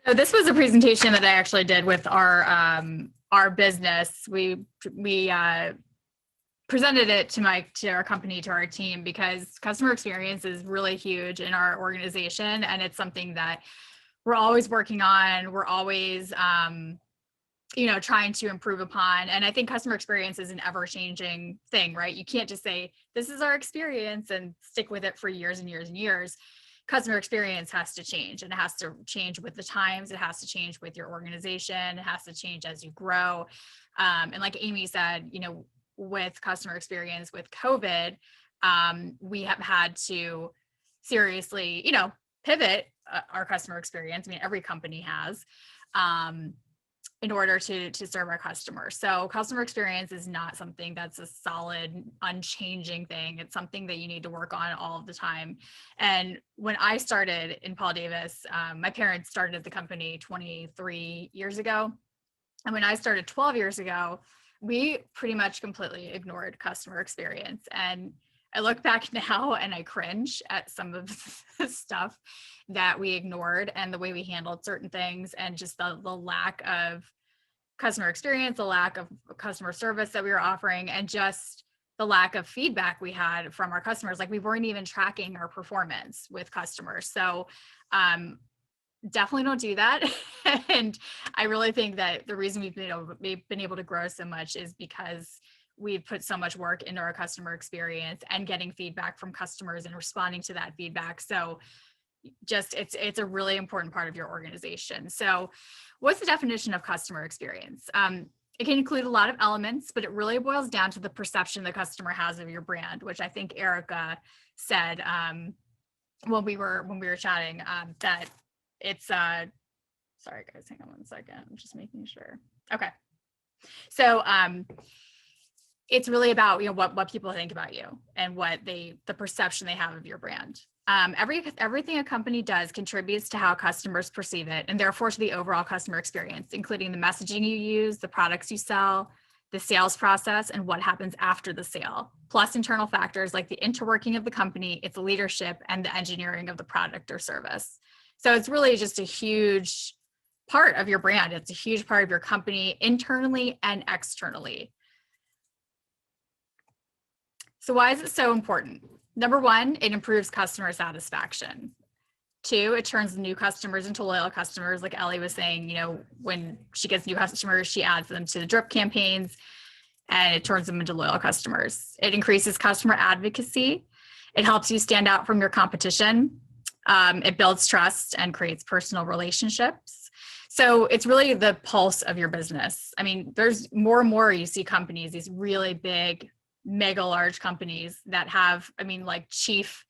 So this was a presentation that I actually did with our business. We presented it to our company, to our team, because customer experience is really huge in our organization, and it's something that we're always working on. We're always trying to improve upon. And I think customer experience is an ever-changing thing, right? You can't just say, this is our experience and stick with it for years and years and years. Customer experience has to change, and it has to change with the times. It has to change with your organization. It has to change as you grow. And like Amy said, with customer experience with COVID, we have had to seriously, pivot our customer experience. I mean, every company has, in order to serve our customers. So customer experience is not something that's a solid, unchanging thing. It's something that you need to work on all of the time. And when I started in Paul Davis, my parents started the company 23 years ago. And when I started 12 years ago, we pretty much completely ignored customer experience. And I look back now and I cringe at some of the stuff that we ignored and the way we handled certain things, and just the lack of customer experience, the lack of customer service that we were offering, and just the lack of feedback we had from our customers. Like, we weren't even tracking our performance with customers. So definitely don't do that. And I really think that the reason we've been able to grow so much is because we've put so much work into our customer experience and getting feedback from customers and responding to that feedback. So just, it's a really important part of your organization. So what's the definition of customer experience? It can include a lot of elements, but it really boils down to the perception the customer has of your brand, which I think Erica said when we were chatting, that it's sorry guys, hang on one second. I'm just making sure. Okay. So it's really about, what people think about you and the perception they have of your brand. Everything a company does contributes to how customers perceive it, and therefore to the overall customer experience, including the messaging you use, the products you sell, the sales process, and what happens after the sale, plus internal factors like the interworking of the company, its leadership, and the engineering of the product or service. So it's really just a huge part of your brand. It's a huge part of your company, internally and externally. So why is it so important? Number one, it improves customer satisfaction. Two, it turns new customers into loyal customers. Like Ellie was saying, when she gets new customers, she adds them to the drip campaigns and it turns them into loyal customers. It increases customer advocacy. It helps you stand out from your competition. It builds trust and creates personal relationships. So it's really the pulse of your business. I mean, there's more and more you see companies, these really big, mega large companies that have, like chief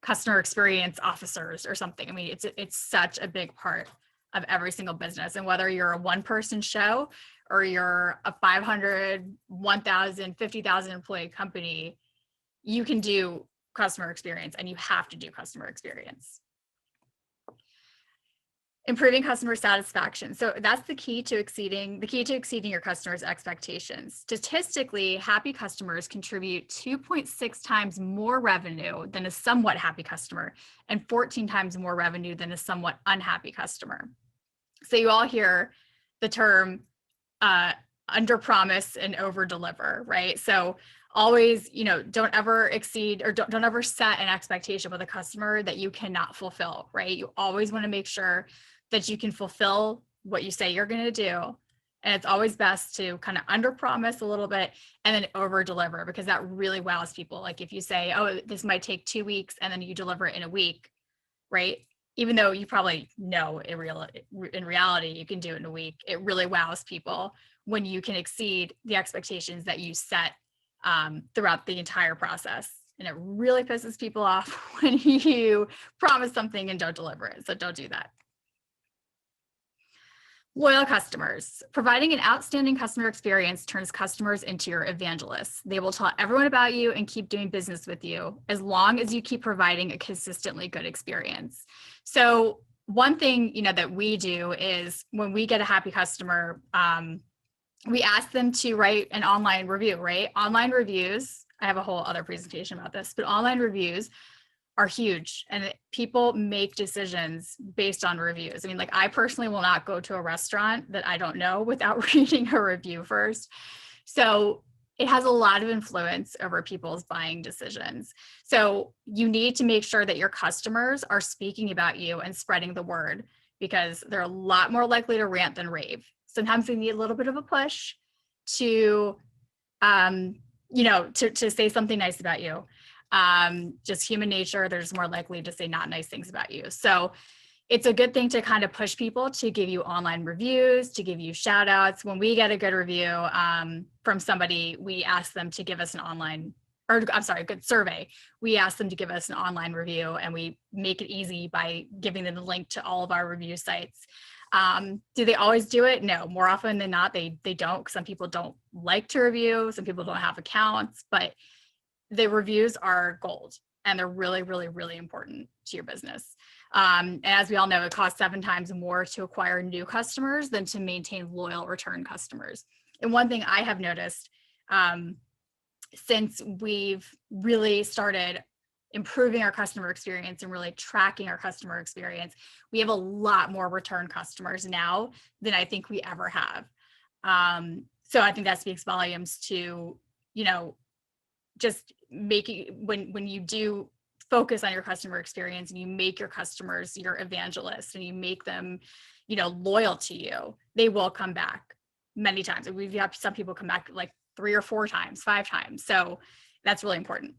customer experience officers or something. I mean, it's such a big part of every single business. And whether you're a one-person show or you're a 500, 1,000, 50,000 employee company, you can do customer experience, and you have to do customer experience. Improving customer satisfaction. So that's the key to exceeding your customers' expectations. Statistically, happy customers contribute 2.6 times more revenue than a somewhat happy customer, and 14 times more revenue than a somewhat unhappy customer. So you all hear the term under promise and over deliver, right? So always, don't ever exceed, or don't ever set an expectation with a customer that you cannot fulfill, right? You always want to make sure that you can fulfill what you say you're going to do. And it's always best to kind of under promise a little bit and then over deliver, because that really wows people. Like if you say, oh, this might take 2 weeks, and then you deliver it in a week, right? Even though you probably know in reality, you can do it in a week. It really wows people when you can exceed the expectations that you set throughout the entire process. And it really pisses people off when you promise something and don't deliver it. So don't do that. Loyal customers. Providing an outstanding customer experience turns customers into your evangelists. They will tell everyone about you and keep doing business with you as long as you keep providing a consistently good experience. So one thing, that we do is when we get a happy customer, we ask them to write an online review, right? Online reviews, I have a whole other presentation about this, but online reviews are huge, and people make decisions based on reviews. I mean, like, I personally will not go to a restaurant that I don't know without reading a review first. So it has a lot of influence over people's buying decisions. So you need to make sure that your customers are speaking about you and spreading the word, because they're a lot more likely to rant than rave. Sometimes they need a little bit of a push to, to say something nice about you. Just human nature, they're just more likely to say not nice things about you. So it's a good thing to kind of push people to give you online reviews, to give you shout outs. When we get a good review from somebody, we ask them to give us a good survey. We ask them to give us an online review, and we make it easy by giving them the link to all of our review sites. Do they always do it? No, more often than not, they don't. Some people don't like to review. Some people don't have accounts, but the reviews are gold, and they're really, really, really important to your business. And as we all know, it costs 7 times more to acquire new customers than to maintain loyal return customers. And one thing I have noticed since we've really started improving our customer experience and really tracking our customer experience, we have a lot more return customers now than I think we ever have. So I think that speaks volumes to, just making, when you do focus on your customer experience and you make your customers your evangelists and you make them, loyal to you, they will come back many times. We've had some people come back like 3 or 4 times, 5 times. So that's really important.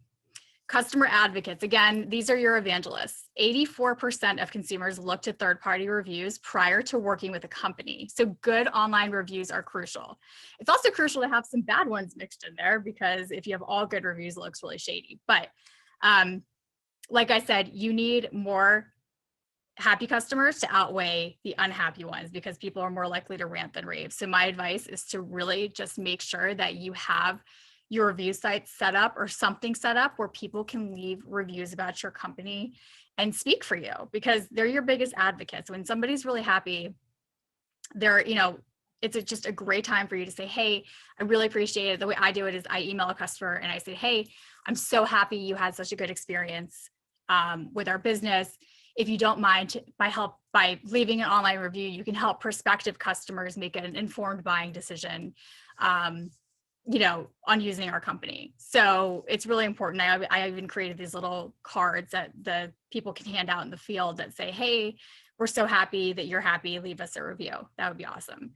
Customer advocates, again, these are your evangelists. 84% of consumers looked at third-party reviews prior to working with a company. So good online reviews are crucial. It's also crucial to have some bad ones mixed in there, because if you have all good reviews, it looks really shady. But like I said, you need more happy customers to outweigh the unhappy ones, because people are more likely to rant than rave. So my advice is to really just make sure that you have your review site set up or something set up where people can leave reviews about your company and speak for you, because they're your biggest advocates. When somebody's really happy, it's just a great time for you to say, hey, I really appreciate it. The way I do it is I email a customer and I say, hey, I'm so happy you had such a good experience with our business. If you don't mind, by leaving an online review, you can help prospective customers make an informed buying decision, on using our company. So it's really important. I even created these little cards that the people can hand out in the field that say, hey, we're so happy that you're happy, leave us a review. That would be awesome.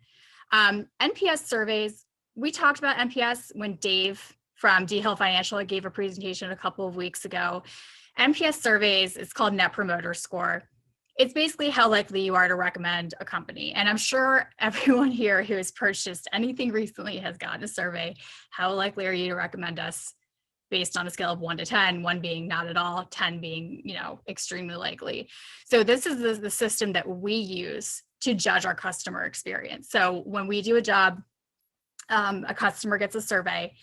NPS surveys. We talked about NPS when Dave from D Hill Financial gave a presentation a couple of weeks ago. NPS surveys, it's called Net Promoter Score. It's basically how likely you are to recommend a company. And I'm sure everyone here who has purchased anything recently has gotten a survey. How likely are you to recommend us, based on a scale of 1 to 10, 1 being not at all, 10 being, extremely likely. So this is the system that we use to judge our customer experience. So when we do a job, a customer gets a survey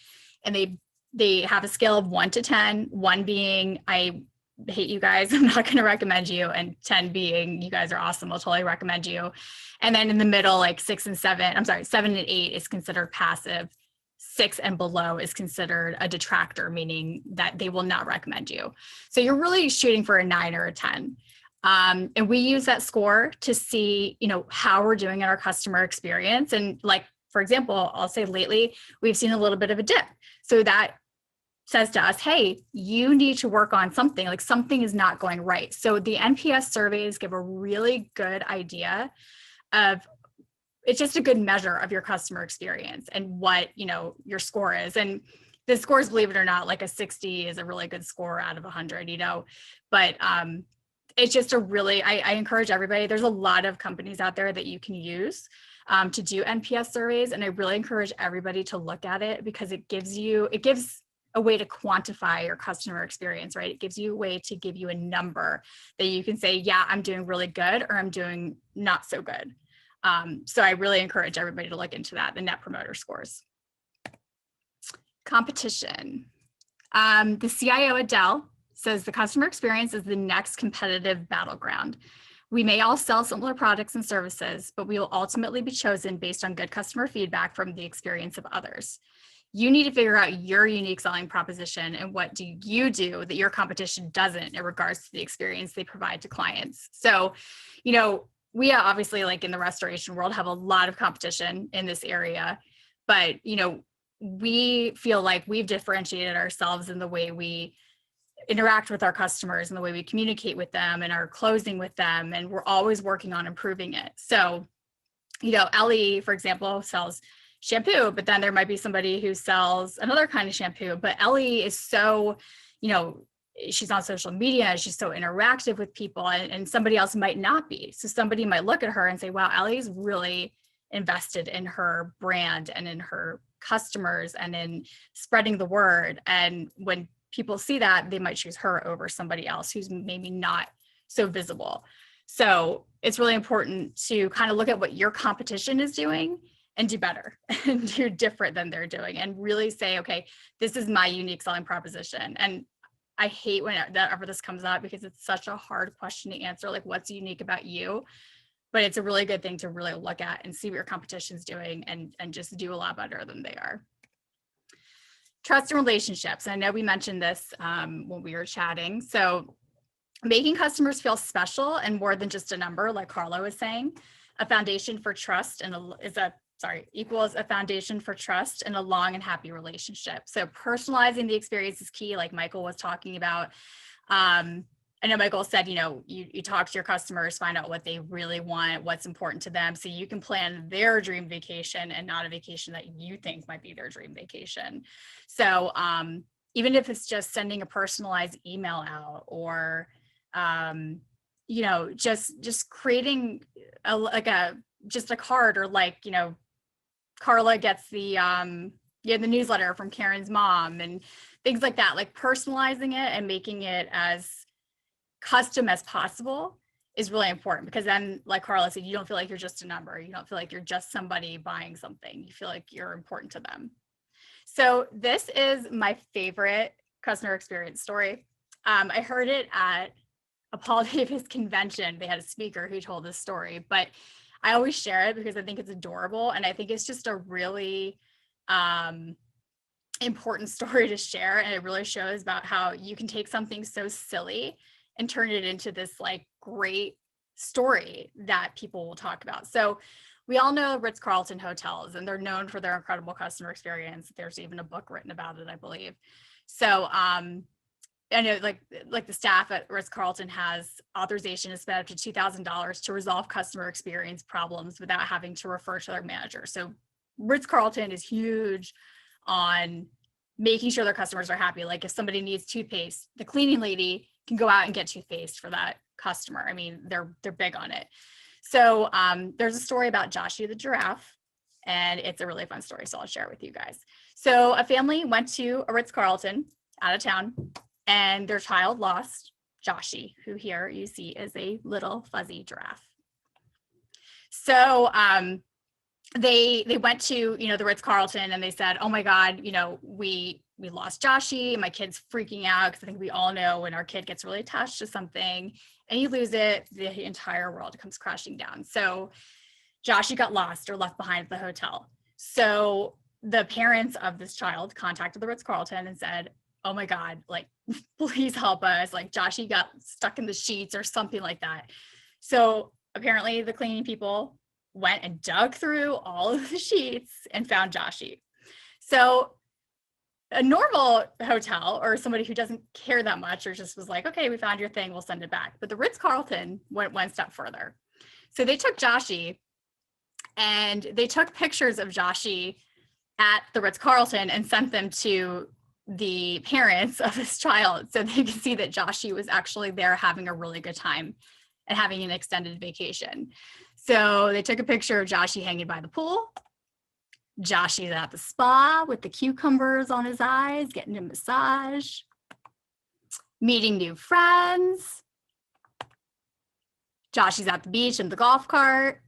and they have a scale of 1 to 10, 1 being, I hate you guys, I'm not going to recommend you, and 10 being, you guys are awesome, I'll totally recommend you. And then in the middle, like 7 and 8 is considered passive. 6 and below is considered a detractor, meaning that they will not recommend you. So you're really shooting for a 9 or a 10. And we use that score to see, how we're doing in our customer experience. And like, for example, I'll say lately, we've seen a little bit of a dip. So that says to us, hey, you need to work on something, like something is not going right. So the NPS surveys give a really good idea of, it's just a good measure of your customer experience and what, your score is. And the scores, believe it or not, like a 60 is a really good score out of 100, but it's just I encourage everybody. There's a lot of companies out there that you can use to do NPS surveys. And I really encourage everybody to look at it, because it gives a way to quantify your customer experience, right? It gives you a way to give you a number that you can say, yeah, I'm doing really good, or I'm doing not so good. So I really encourage everybody to look into that, the Net Promoter Scores. Competition. The CIO at Dell says the customer experience is the next competitive battleground. We may all sell similar products and services, but we will ultimately be chosen based on good customer feedback from the experience of others. You need to figure out your unique selling proposition and what do you do that your competition doesn't in regards to the experience they provide to clients. So, we obviously, like in the restoration world, have a lot of competition in this area, but, we feel like we've differentiated ourselves in the way we interact with our customers and the way we communicate with them and our closing with them. And we're always working on improving it. So, Ellie, for example, sells shampoo, but then there might be somebody who sells another kind of shampoo. But Ellie is so, she's on social media, she's so interactive with people, and somebody else might not be. So somebody might look at her and say, wow, Ellie's really invested in her brand and in her customers and in spreading the word. And when people see that, they might choose her over somebody else who's maybe not so visible. So it's really important to kind of look at what your competition is doing and do better and do different than they're doing, and really say, okay, this is my unique selling proposition. And I hate whenever this comes up because it's such a hard question to answer, like what's unique about you? But it's a really good thing to really look at and see what your competition's doing and just do a lot better than they are. Trust and relationships. I know we mentioned this when we were chatting. So making customers feel special and more than just a number, like Carla was saying, a foundation for trust equals a foundation for trust and a long and happy relationship. So personalizing the experience is key, like Michael was talking about. I know Michael said, you talk to your customers, find out what they really want, what's important to them, so you can plan their dream vacation and not a vacation that you think might be their dream vacation. So even if it's just sending a personalized email out, or just creating a card, or Carla gets the newsletter from Karen's mom and things like that, like personalizing it and making it as custom as possible is really important, because then, like Carla said, you don't feel like you're just a number. You don't feel like you're just somebody buying something. You feel like you're important to them. So this is my favorite customer experience story. I heard it at a Paul Davis convention. They had a speaker who told this story, but I always share it because I think it's adorable. And I think it's just a really important story to share. And it really shows about how you can take something so silly and turn it into this like great story that people will talk about. So we all know Ritz-Carlton hotels, and they're known for their incredible customer experience. There's even a book written about it, I believe. So I know like the staff at Ritz-Carlton has authorization to spend up to $2,000 to resolve customer experience problems without having to refer to their manager. So Ritz-Carlton is huge on making sure their customers are happy. Like if somebody needs toothpaste, the cleaning lady can go out and get toothpaste for that customer. I mean, they're big on it. So there's a story about Joshua the giraffe, and it's a really fun story. So I'll share it with you guys. So a family went to a Ritz-Carlton out of town, and their child lost Joshie, who here you see is a little fuzzy giraffe. So they went to, the Ritz-Carlton, and they said, oh my God, we lost Joshie. My kid's freaking out, because I think we all know when our kid gets really attached to something and you lose it, the entire world comes crashing down. So Joshie got lost or left behind at the hotel. So the parents of this child contacted the Ritz-Carlton and said, oh my God, like, please help us. Like Joshie got stuck in the sheets or something like that. So apparently the cleaning people went and dug through all of the sheets and found Joshie. So a normal hotel, or somebody who doesn't care that much, or just was like, okay, we found your thing, we'll send it back. But the Ritz-Carlton went one step further. So they took Joshie and they took pictures of Joshie at the Ritz-Carlton and sent them to the parents of this child, so they could see that Joshie was actually there having a really good time and having an extended vacation. So they took a picture of Joshie hanging by the pool. Joshie's at the spa with the cucumbers on his eyes, getting a massage, meeting new friends. Joshie's at the beach in the golf cart,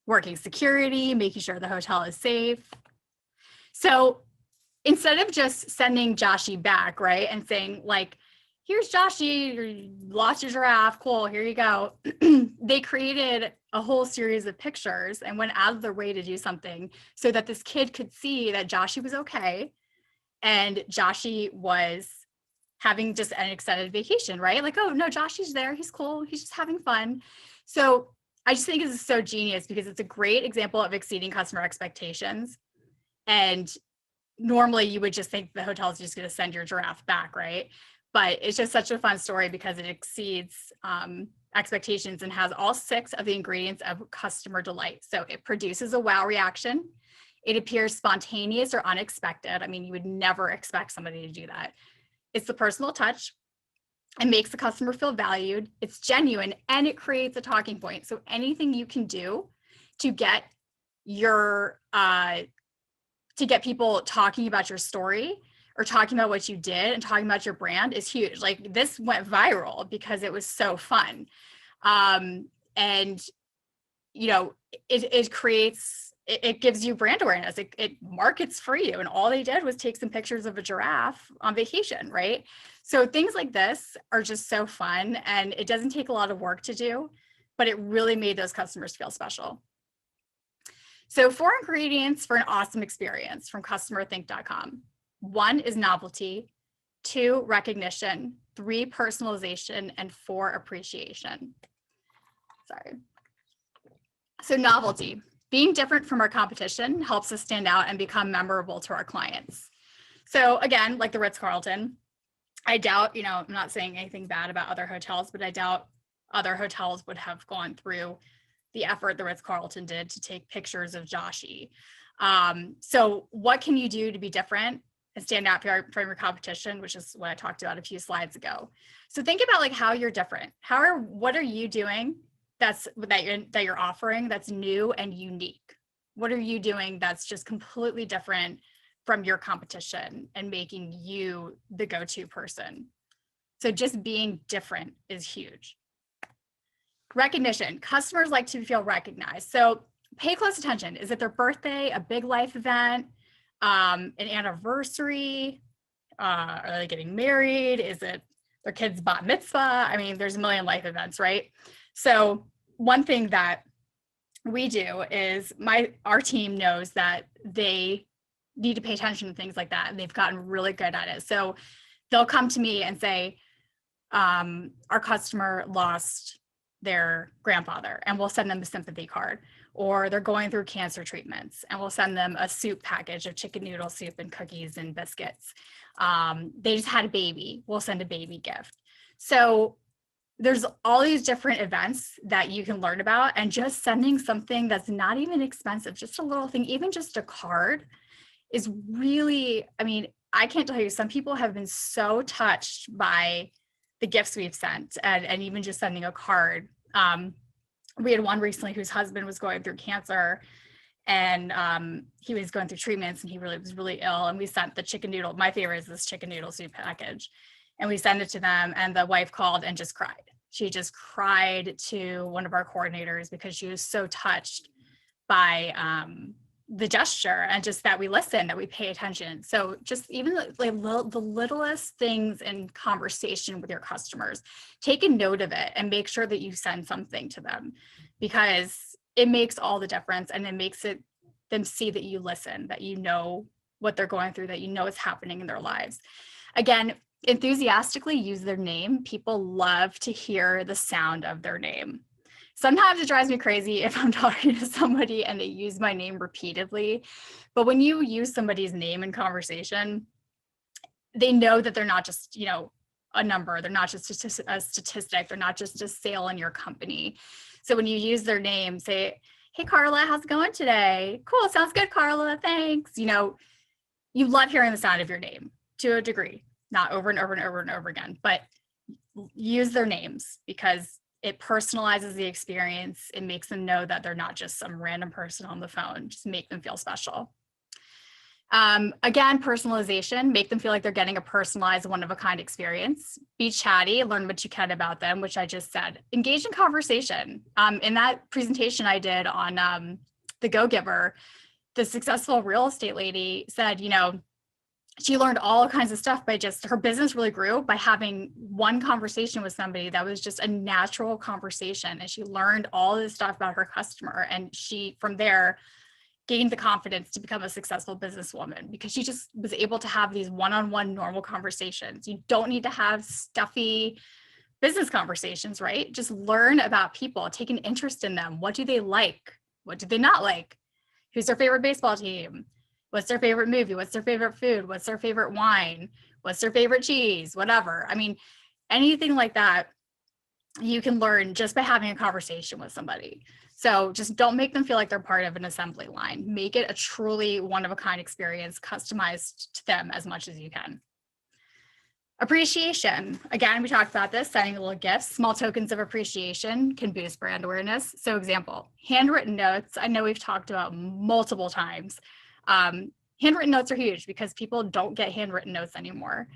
working security, making sure the hotel is safe. So instead of just sending Joshie back, right, and saying like, here's Joshy, you lost your giraffe, cool, here you go. They created a whole series of pictures and went out of their way to do something so that this kid could see that Joshy was okay and Joshy was having just an extended vacation, right? Like, oh no, Joshy's there, he's cool, he's just having fun. So I just think this is so genius because it's a great example of exceeding customer expectations. And normally you would just think the hotel is just going to send your giraffe back, right? But it's just such a fun story because it exceeds expectations and has all 6 of the ingredients of customer delight. So it produces a wow reaction. It appears spontaneous or unexpected. I mean, you would never expect somebody to do that. It's the personal touch. It makes the customer feel valued. It's genuine and it creates a talking point. So anything you can do to get your to get people talking about your story or talking about what you did and talking about your brand is huge. Like this went viral because it was so fun. And, you know, it creates, it gives you brand awareness. It markets for you. And all they did was take some pictures of a giraffe on vacation, right? So things like this are just so fun and it doesn't take a lot of work to do, but it really made those customers feel special. So 4 ingredients for an awesome experience from customerthink.com. 1 is novelty, 2, recognition, 3, personalization, and 4, appreciation. Sorry. So novelty, being different from our competition helps us stand out and become memorable to our clients. So again, like the Ritz-Carlton, I doubt, you know, I'm not saying anything bad about other hotels, but I doubt other hotels would have gone through the effort the Ritz-Carlton did to take pictures of Joshy. So what can you do to be different and stand out from your competition, which is what I talked about a few slides ago. So think about like how you're different. What are you doing that you're offering that's new and unique? What are you doing that's just completely different from your competition and making you the go-to person? So just being different is huge. Recognition. Customers like to feel recognized. So pay close attention. Is it their birthday, a big life event, an anniversary? Are they getting married? Is it their kid's bat mitzvah? I mean, there's a million life events, right? So one thing that we do is our team knows that they need to pay attention to things like that, and they've gotten really good at it. So they'll come to me and say, our customer lost their grandfather, and we'll send them a sympathy card. Or they're going through cancer treatments, and we'll send them a soup package of chicken noodle soup and cookies and biscuits. They just had a baby, we'll send a baby gift. So there's all these different events that you can learn about, and just sending something that's not even expensive, just a little thing, even just a card is really, I mean, I can't tell you, some people have been so touched by the gifts we've sent and even just sending a card. We had one recently whose husband was going through cancer, and he was going through treatments, and he was really ill. And we sent the chicken noodle. My favorite is this chicken noodle soup package, and we sent it to them. And the wife called and just cried. She just cried to one of our coordinators because she was so touched by the gesture and just that we listen, that we pay attention. So just even the littlest things in conversation with your customers, take a note of it and make sure that you send something to them, because it makes all the difference, and it makes them see that you listen, that you know what they're going through, that you know what's happening in their lives. Again, enthusiastically use their name. People love to hear the sound of their name. Sometimes it drives me crazy if I'm talking to somebody and they use my name repeatedly. But when you use somebody's name in conversation, they know that they're not just, you know, a number. They're not just a statistic. They're not just a sale in your company. So when you use their name, say, hey, Carla, how's it going today? Cool. Sounds good, Carla. Thanks. You know, you love hearing the sound of your name to a degree, not over and over and over and over again, but use their names because it personalizes the experience. It makes them know that they're not just some random person on the phone. Just make them feel special. Again, personalization, make them feel like they're getting a personalized, one-of-a-kind experience. Be chatty, learn what you can about them, which I just said. Engage in conversation. In that presentation I did on the Go Giver, the successful real estate lady said, you know, she learned all kinds of stuff by just, her business really grew by having one conversation with somebody that was just a natural conversation. And she learned all this stuff about her customer. And she, from there, gained the confidence to become a successful businesswoman because she just was able to have these one-on-one normal conversations. You don't need to have stuffy business conversations, right? Just learn about people, take an interest in them. What do they like? What do they not like? Who's their favorite baseball team? What's their favorite movie? What's their favorite food? What's their favorite wine? What's their favorite cheese? Whatever. I mean, anything like that, you can learn just by having a conversation with somebody. So just don't make them feel like they're part of an assembly line. Make it a truly one-of-a-kind experience, customized to them as much as you can. Appreciation. Again, we talked about this, sending little gifts. Small tokens of appreciation can boost brand awareness. So example, handwritten notes. I know we've talked about multiple times. Handwritten notes are huge because people don't get handwritten notes anymore.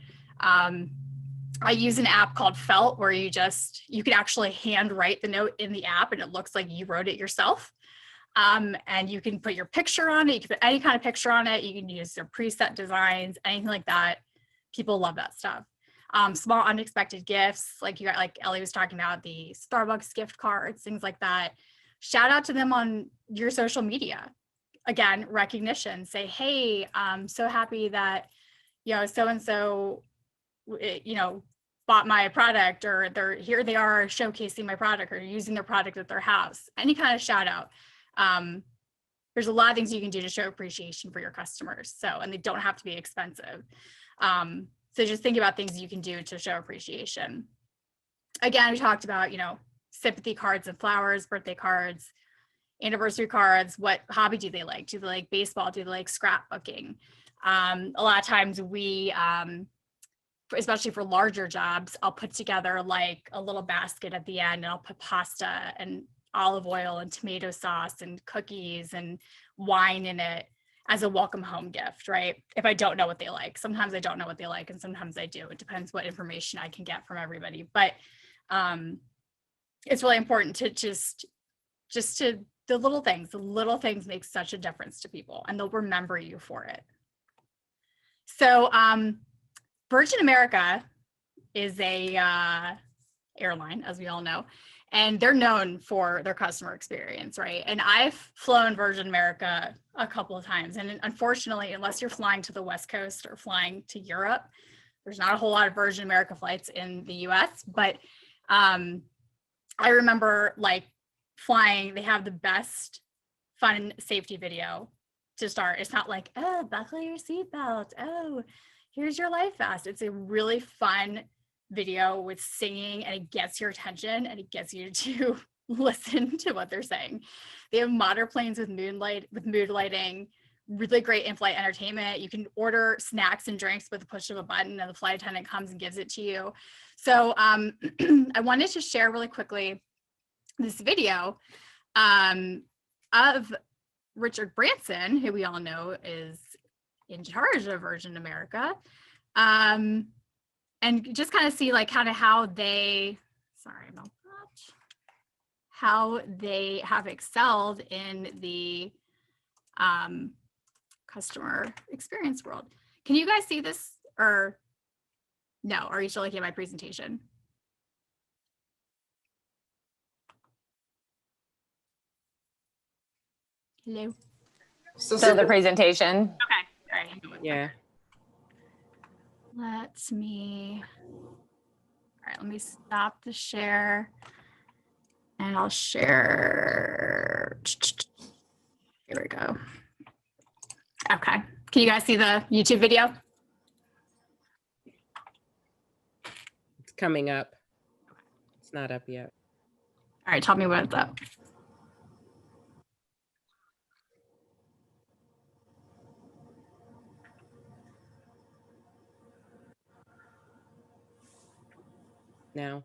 I use an app called Felt where you can actually handwrite the note in the app and it looks like you wrote it yourself. And you can put your picture on it. You can put any kind of picture on it. You can use their preset designs, anything like that. People love that stuff. Small unexpected gifts, like Ellie was talking about, the Starbucks gift cards, things like that. Shout out to them on your social media. Again, recognition. Say, hey, I'm so happy that, so-and-so, bought my product, or here they are showcasing my product or using their product at their house. Any kind of shout out. There's a lot of things you can do to show appreciation for your customers. And they don't have to be expensive. So just think about things you can do to show appreciation. Again, we talked about, sympathy cards and flowers, birthday cards, anniversary cards. What hobby do they like? Do they like baseball? Do they like scrapbooking? A lot of times we, especially for larger jobs, I'll put together like a little basket at the end and I'll put pasta and olive oil and tomato sauce and cookies and wine in it as a welcome home gift, right? If I don't know what they like. Sometimes I don't know what they like and sometimes I do. It depends what information I can get from everybody. But it's really important to just to the little things make such a difference to people and they'll remember you for it. So Virgin America is a airline, as we all know, and they're known for their customer experience, right? And I've flown Virgin America a couple of times. And unfortunately, unless you're flying to the West Coast or flying to Europe, there's not a whole lot of Virgin America flights in the US. But I remember like flying, they have the best fun safety video to start. It's not like, oh, buckle your seatbelt. Oh, here's your life vest. It's a really fun video with singing and it gets your attention and it gets you to listen to what they're saying. They have modern planes with mood lighting, really great in-flight entertainment. You can order snacks and drinks with the push of a button and the flight attendant comes and gives it to you. So I wanted to share really quickly this video of Richard Branson, who we all know is in charge of Virgin America, and just kind of see like how they have excelled in the customer experience world. Can you guys see this or no? Are you still looking at my presentation? Hello. So the presentation. Okay. All right. Yeah. Let me stop the share and I'll share. Here we go. Okay. Can you guys see the YouTube video? It's coming up. It's not up yet. All right. Tell me when it's up. Now.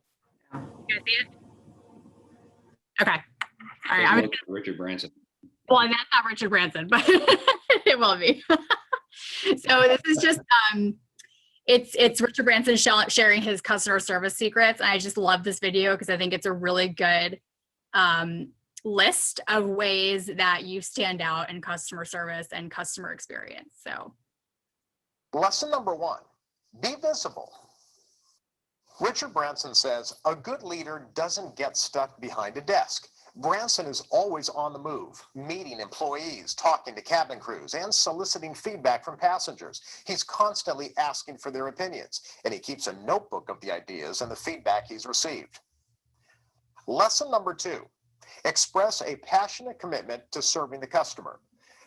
You guys see it? Okay. All right. I'm Richard Branson. Well, that's not Richard Branson, but it will be. So this is just it's Richard Branson sharing his customer service secrets. And I just love this video because I think it's a really good list of ways that you stand out in customer service and customer experience. So Lesson number 1, be visible. Richard Branson says, a good leader doesn't get stuck behind a desk. Branson is always on the move, meeting employees, talking to cabin crews, and soliciting feedback from passengers. He's constantly asking for their opinions, and he keeps a notebook of the ideas and the feedback he's received. Lesson number 2, express a passionate commitment to serving the customer.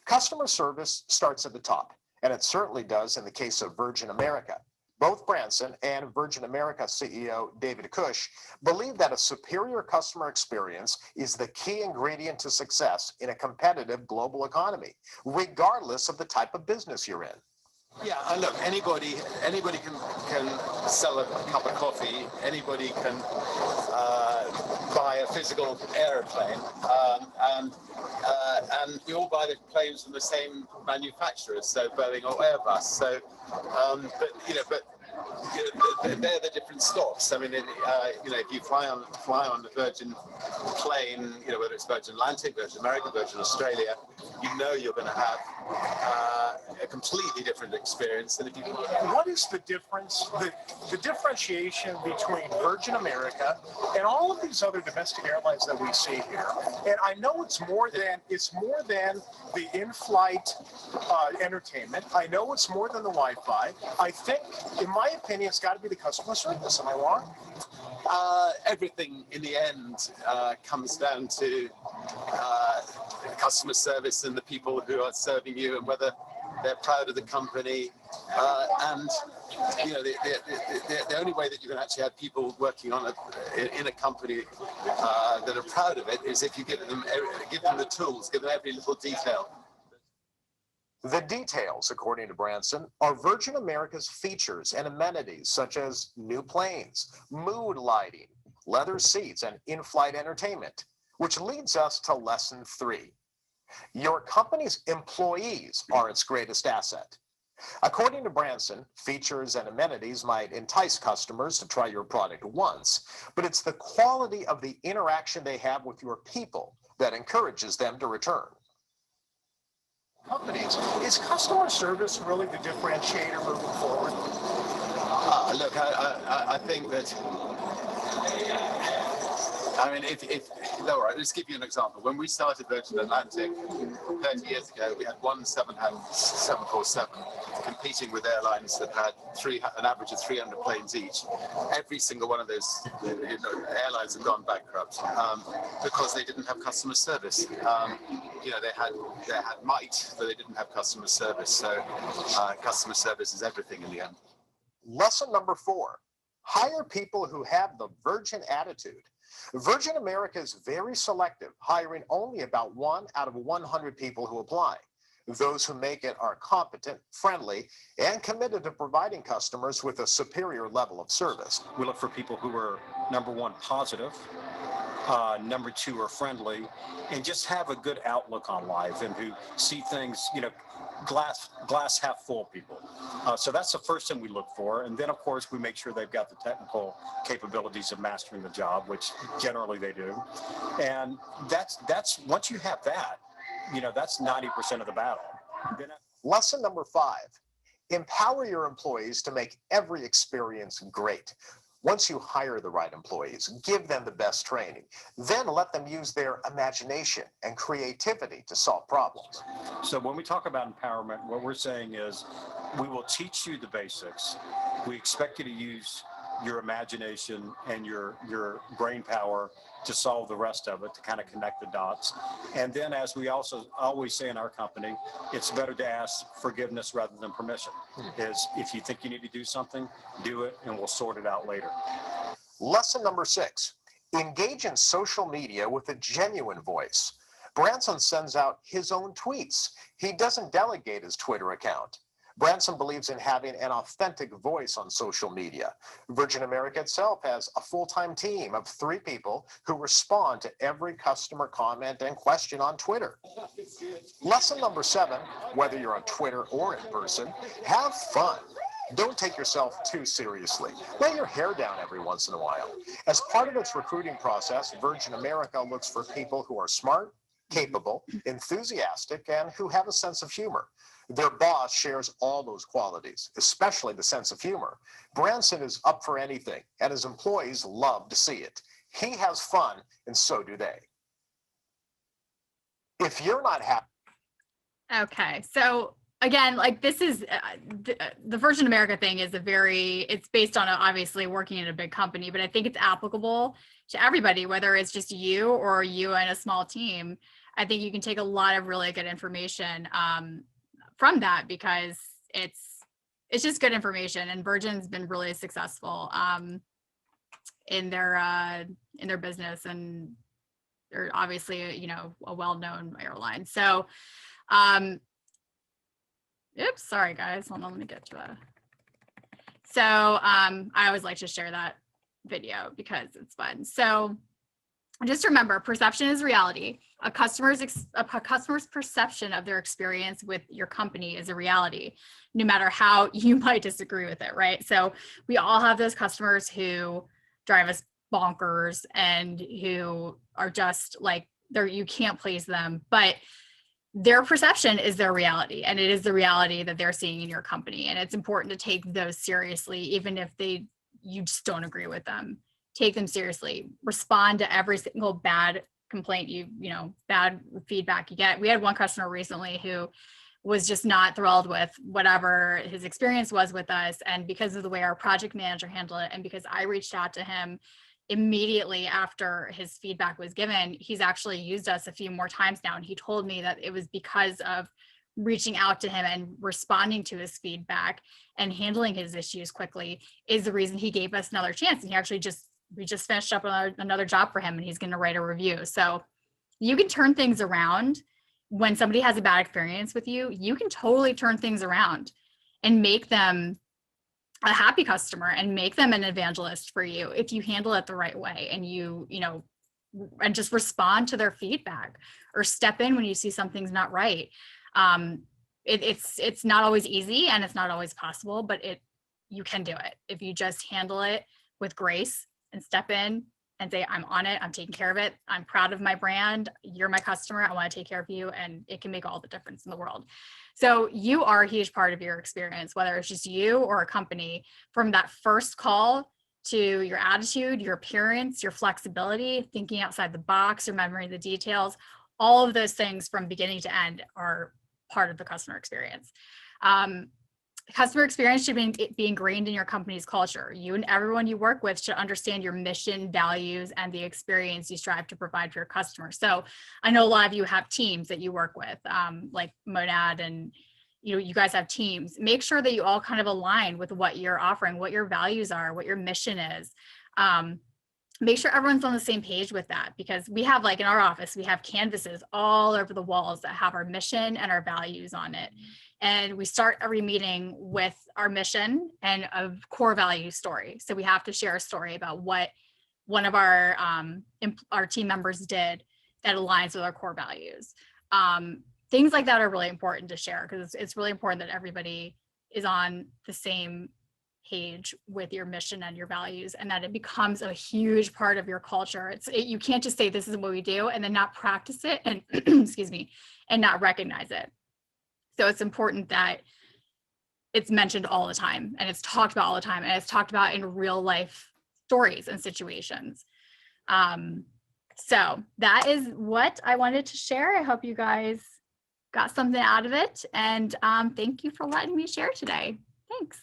Customer service starts at the top, and it certainly does in the case of Virgin America. Both Branson and Virgin America CEO David Cush believe that a superior customer experience is the key ingredient to success in a competitive global economy, regardless of the type of business you're in. Yeah, and look, anybody can sell a cup of coffee. Anybody can buy a physical aeroplane, and we all buy the planes from the same manufacturers, so Boeing or Airbus. So, they're the different stocks. I mean, if you fly on the Virgin plane, whether it's Virgin Atlantic, Virgin America, Virgin Australia, you're going to have a completely different experience than if you. What is the difference, the differentiation between Virgin America and all of these other domestic airlines that we see here? And I know it's more than the in-flight entertainment. I know it's more than the Wi-Fi. I think, in my opinion, it's got to be the customer service. Am I wrong? Everything in the end comes down to customer service and the people who are serving you, and whether they're proud of the company. And the only way that you can actually have people working in a company that are proud of it is if you give them the tools, give them every little detail. The details, according to Branson, are Virgin America's features and amenities such as new planes, mood lighting, leather seats, and in-flight entertainment, which leads us to lesson 3. Your company's employees are its greatest asset. According to Branson, features and amenities might entice customers to try your product once, but it's the quality of the interaction they have with your people that encourages them to return. Companies, is customer service really the differentiator moving forward? Look, I think that. I mean, all right, let's give you an example. When we started Virgin Atlantic 30 years ago, we had one 747 competing with airlines that had an average of 300 planes each. Every single one of those airlines have gone bankrupt because they didn't have customer service. They had might, but they didn't have customer service. So customer service is everything in the end. Lesson number 4, hire people who have the Virgin attitude. Virgin America is very selective, hiring only about 1 out of 100 people who apply. Those who make it are competent, friendly, and committed to providing customers with a superior level of service. We look for people who are, number 1, positive, number 2, are friendly, and just have a good outlook on life, and who see things, glass half full people. So that's the first thing we look for. And then, of course, we make sure they've got the technical capabilities of mastering the job, which generally they do. And that's once you have that, that's 90% of the battle. Lesson number 5, empower your employees to make every experience great. Once you hire the right employees, give them the best training, then let them use their imagination and creativity to solve problems. So when we talk about empowerment, what we're saying is we will teach you the basics. We expect you to use your imagination and your brain power to solve the rest of it, to kind of connect the dots. And then, as we also always say in our company, it's better to ask forgiveness rather than permission. Is if you think you need to do something, do it, and we'll sort it out later. Lesson number 6, engage in social media with a genuine voice. Branson sends out his own tweets. He doesn't delegate his Twitter account. Branson believes in having an authentic voice on social media. Virgin America itself has a full-time team of 3 people who respond to every customer comment and question on Twitter. Lesson number 7, whether you're on Twitter or in person, have fun. Don't take yourself too seriously. Let your hair down every once in a while. As part of its recruiting process, Virgin America looks for people who are smart, capable, enthusiastic, and who have a sense of humor. Their boss shares all those qualities, especially the sense of humor. Branson is up for anything, and his employees love to see it. He has fun, and so do they. If you're not happy. Okay, so again, like this is the Virgin America thing is it's based on obviously working in a big company, but I think it's applicable to everybody, whether it's just you or you and a small team. I think you can take a lot of really good information from that, because it's just good information, and Virgin's been really successful in their business, and they're obviously, you know, a well-known airline. So oops, sorry guys, hold on, let me get to it. So I always like to share that video because it's fun. So just remember, perception is reality. A customer's perception of their experience with your company is a reality, no matter how you might disagree with it, right? So we all have those customers who drive us bonkers and who are just like, you can't please them, but their perception is their reality, and it is the reality that they're seeing in your company. And it's important to take those seriously, even if you just don't agree with them. Take them seriously. Respond to every single bad complaint bad feedback you get. We had one customer recently who was just not thrilled with whatever his experience was with us, and because of the way our project manager handled it, and because I reached out to him immediately after his feedback was given, he's actually used us a few more times now. And he told me that it was because of reaching out to him and responding to his feedback and handling his issues quickly is the reason he gave us another chance. And we just finished up another job for him, and he's going to write a review. So you can turn things around. When somebody has a bad experience with you, you can totally turn things around and make them a happy customer and make them an evangelist for you if you handle it the right way, and and just respond to their feedback or step in when you see something's not right. It's not always easy, and it's not always possible, but you can do it if you just handle it with grace and step in and say, I'm on it, I'm taking care of it, I'm proud of my brand, you're my customer, I want to take care of you, and it can make all the difference in the world. So you are a huge part of your experience, whether it's just you or a company, from that first call to your attitude, your appearance, your flexibility, thinking outside the box, remembering the details. All of those things from beginning to end are part of the customer experience. Customer experience should be ingrained in your company's culture. You and everyone you work with should understand your mission, values, and the experience you strive to provide for your customers. So I know a lot of you have teams that you work with, like Monad, and you guys have teams. Make sure that you all kind of align with what you're offering, what your values are, what your mission is. Make sure everyone's on the same page with that, because we have, like in our office, we have canvases all over the walls that have our mission and our values on it. And we start every meeting with our mission and a core value story. So we have to share a story about what one of our team members did that aligns with our core values. Things like that are really important to share, because it's really important that everybody is on the same page with your mission and your values, and that it becomes a huge part of your culture. You can't just say this is what we do and then not practice it and excuse me, and not recognize it. So it's important that it's mentioned all the time, and it's talked about all the time, and it's talked about in real life stories and situations. So that is what I wanted to share. I hope you guys got something out of it, and thank you for letting me share today. Thanks.